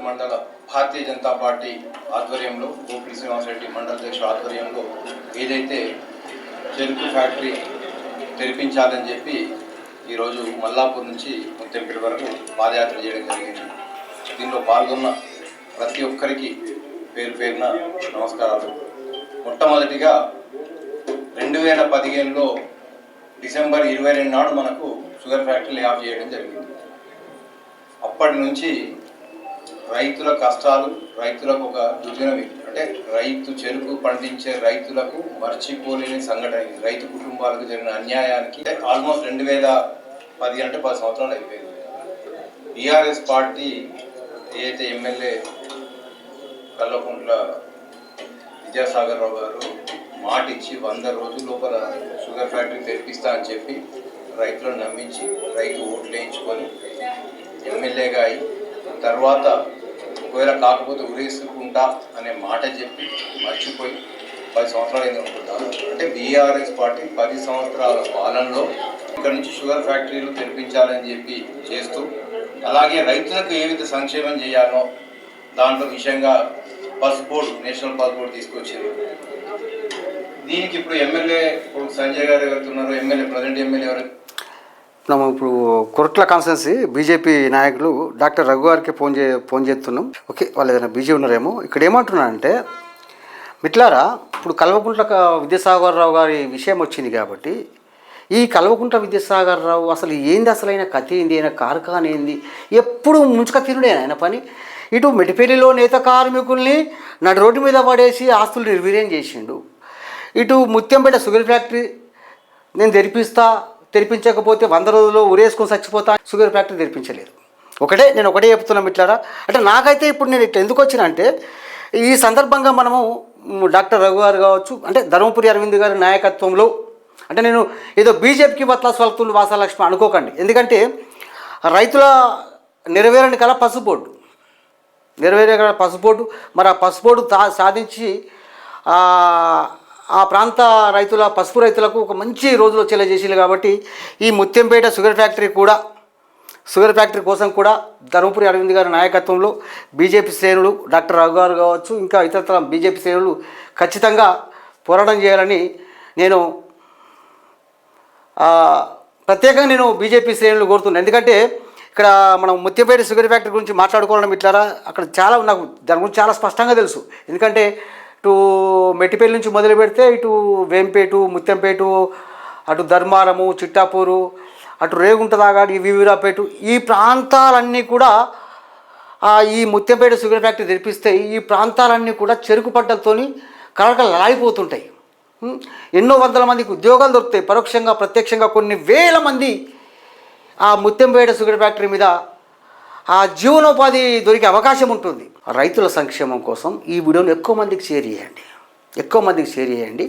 మండల భారతీయ జనతా పార్టీ ఆధ్వర్యంలో గోపిడి శ్రీనివాసరెడ్డి మండల అధ్యక్షుల ఆధ్వర్యంలో ఏదైతే చెరుకు ఫ్యాక్టరీ తెరిపించాలని చెప్పి ఈరోజు మల్లాపూర్ నుంచి ముత్తంపేట వరకు పాదయాత్ర చేయడం జరిగింది. దీనిలో పాల్గొన్న ప్రతి ఒక్కరికి పేరు పేరున నమస్కారాలు. మొట్టమొదటిగా 2015లో డిసెంబర్ 22 నాడు మనకు షుగర్ ఫ్యాక్టరీ ఆఫ్ చేయడం జరిగింది. అప్పటి నుంచి రైతుల కష్టాలు, రైతులకు ఒక దుర్దినమి, అంటే రైతు చెరుకు పండించే రైతులకు మర్చిపోలేని సంఘటన ఇది. రైతు కుటుంబాలకు జరిగిన అన్యాయానికి ఆల్మోస్ట్ 2010 అంటే 10 సంవత్సరాలు అయిపోయింది. టీఆర్ఎస్ పార్టీ ఏదైతే ఎమ్మెల్యే కల్వకుంట్ల విద్యాసాగర్ రావు గారు మాట ఇచ్చి 100 రోజుల లోపల షుగర్ ఫ్యాక్టరీ తెరిపిస్తా అని చెప్పి రైతులను నమ్మించి రైతు ఓట్లు వేయించుకొని ఎమ్మెల్యేగా అయి తర్వాత ఒకవేళ కాకపోతే ఉరేసుకుంటా అనే మాట చెప్పి మర్చిపోయి 10 సంవత్సరాలు అయింది అనుకుంటారు. అంటే బీఆర్ఎస్ పార్టీ 10 సంవత్సరాల పాలనలో ఇక్కడ నుంచి షుగర్ ఫ్యాక్టరీలు తెరిపించాలని చెప్పి చేస్తూ, అలాగే రైతులకు ఏ విధంగా సంక్షేమం చేయాలో దాంట్లో విషయంగా పసుపు బోర్డు, నేషనల్ పసుపు బోర్డు తీసుకొచ్చారు. దీనికి ఇప్పుడు ఎమ్మెల్యే సంజయ్ గారు ఎవరుతున్నారు, ప్రజెంట్ ఎమ్మెల్యే ఎవరు? ఇప్పుడు కొరట్ల కాన్స్టిట్యున్సీ బీజేపీ నాయకులు డాక్టర్ రఘు గారికి ఫోన్ చేస్తున్నాం. ఓకే, వాళ్ళు ఏదైనా బిజీ ఉన్నారేమో. ఇక్కడ ఏమంటున్నారంటే, మిట్లారా ఇప్పుడు కల్వకుంట్ల విద్యాసాగర్ రావు గారి విషయం వచ్చింది కాబట్టి ఈ కల్వకుంట్ల విద్యాసాగర్ రావు అసలు ఏంది, అసలైన కథ ఏంది, ఆయన కార్ఖాన ఏంది, ఎప్పుడు ముంచుక తినుడే ఆయన పని. ఇటు మెటిపల్లిలో నేత కార్మికుల్ని నడు రోడ్డు మీద పడేసి ఆస్తులు నిర్వీర్యం చేసిండు. ఇటు ముత్యంపేట షుగర్ ఫ్యాక్టరీ నేను తెరిపించకపోతే 100 రోజుల్లో ఉరేసుకొని చచ్చిపోతా, షుగర్ ఫ్యాక్టరీ తెరిపించలేదు. నేను ఒకటే చెప్తున్నా మిట్లారా. అంటే నాకైతే ఇప్పుడు నేను ఇట్లా ఎందుకు వచ్చినా అంటే, ఈ సందర్భంగా మనము డాక్టర్ రఘు గారు కావచ్చు, అంటే ధర్మపురి అరవింద్ గారి నాయకత్వంలో, అంటే నేను ఏదో బీజేపీకి బత్లాస్ వలుతున్న వాసాలక్ష్మి అనుకోకండి. ఎందుకంటే రైతుల నెరవేరని కల పసుపు బోర్డు, మరి ఆ పసుపు బోర్డు సాధించి ఆ ప్రాంత రైతుల పసుపు రైతులకు ఒక మంచి రోజులు వచ్చేలా చేసింది. కాబట్టి ఈ ముత్యంపేట షుగర్ ఫ్యాక్టరీ కోసం కూడా ధర్మపురి అరవింద్ గారి నాయకత్వంలో బీజేపీ శ్రేణులు, డాక్టర్ రఘు గారు కావచ్చు, ఇంకా ఇతర బీజేపీ శ్రేణులు ఖచ్చితంగా పోరాటం చేయాలని నేను ప్రత్యేకంగా బీజేపీ శ్రేణులు కోరుతున్నాను. ఎందుకంటే ఇక్కడ మనం ముత్యంపేట షుగర్ ఫ్యాక్టరీ గురించి మాట్లాడుకోవడం ఇట్లారా, అక్కడ నాకు దాని గురించి చాలా స్పష్టంగా తెలుసు. ఎందుకంటే ఇటు మెట్టిపల్లి నుంచి మొదలు పెడితే ఇటు వేంపేటు, ముత్యంపేటు, అటు ధర్మారము, చిట్టాపూరు, అటు రేగుంటదాగాడి, వీరాపేటు, ఈ ప్రాంతాలన్నీ కూడా ఈ ముత్యంపేట షుగర్ ఫ్యాక్టరీ తెరిపిస్తే ఈ ప్రాంతాలన్నీ కూడా చెరుకు పంటలతోని కలకలలాడిపోతుంటాయి. ఎన్నో వందల మందికి ఉద్యోగాలు దొరుకుతాయి, పరోక్షంగా ప్రత్యక్షంగా కొన్ని వేల మంది ఆ ముత్యంపేట షుగర్ ఫ్యాక్టరీ మీద ఆ జీవనోపాధి దొరికే అవకాశం ఉంటుంది. రైతుల సంక్షేమం కోసం ఈ వీడియోని ఎక్కువ మందికి షేర్ చేయండి.